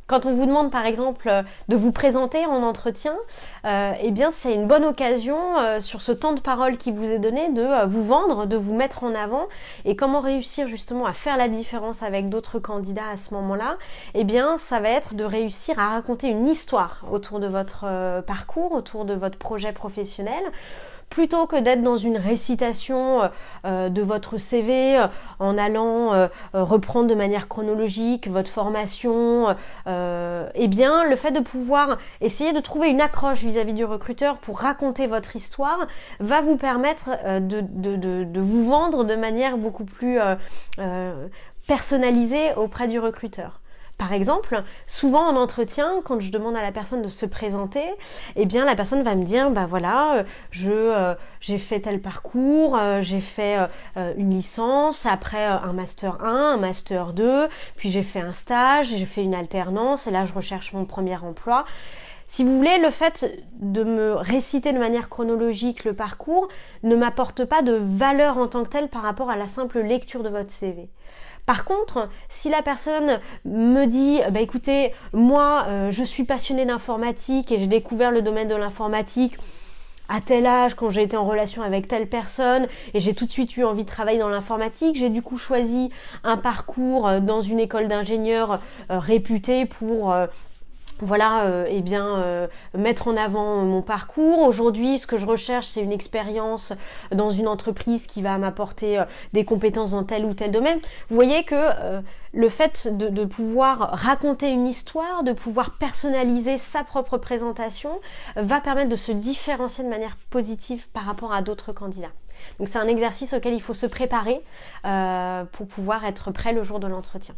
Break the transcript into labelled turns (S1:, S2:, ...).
S1: Quand on vous demande par exemple de vous présenter en entretien, eh bien c'est une bonne occasion sur ce temps de parole qui vous est donné de vous vendre, de vous mettre en avant. Et comment réussir justement à faire la différence avec d'autres candidats à ce moment-là? Eh bien ça va être de réussir à raconter une histoire autour de votre parcours, autour de votre projet professionnel. Plutôt que d'être dans une récitation de votre CV en allant reprendre de manière chronologique votre formation, eh bien le fait de pouvoir essayer de trouver une accroche vis-à-vis du recruteur pour raconter votre histoire va vous permettre de vous vendre de manière beaucoup plus personnalisée auprès du recruteur. Par exemple, souvent en entretien, quand je demande à la personne de se présenter, eh bien la personne va me dire, bah voilà, j'ai fait tel parcours, j'ai fait une licence, après un master 1, un master 2, puis j'ai fait un stage, j'ai fait une alternance, et là je recherche mon premier emploi. Si vous voulez, le fait de me réciter de manière chronologique le parcours ne m'apporte pas de valeur en tant que telle par rapport à la simple lecture de votre CV. Par contre, si la personne me dit bah écoutez, moi je suis passionnée d'informatique et j'ai découvert le domaine de l'informatique à tel âge quand j'ai été en relation avec telle personne et j'ai tout de suite eu envie de travailler dans l'informatique, j'ai du coup choisi un parcours dans une école d'ingénieurs réputée pour eh bien mettre en avant mon parcours. Aujourd'hui, ce que je recherche, c'est une expérience dans une entreprise qui va m'apporter des compétences dans tel ou tel domaine. Vous voyez que le fait de pouvoir raconter une histoire, de pouvoir personnaliser sa propre présentation, va permettre de se différencier de manière positive par rapport à d'autres candidats. Donc c'est un exercice auquel il faut se préparer pour pouvoir être prêt le jour de l'entretien.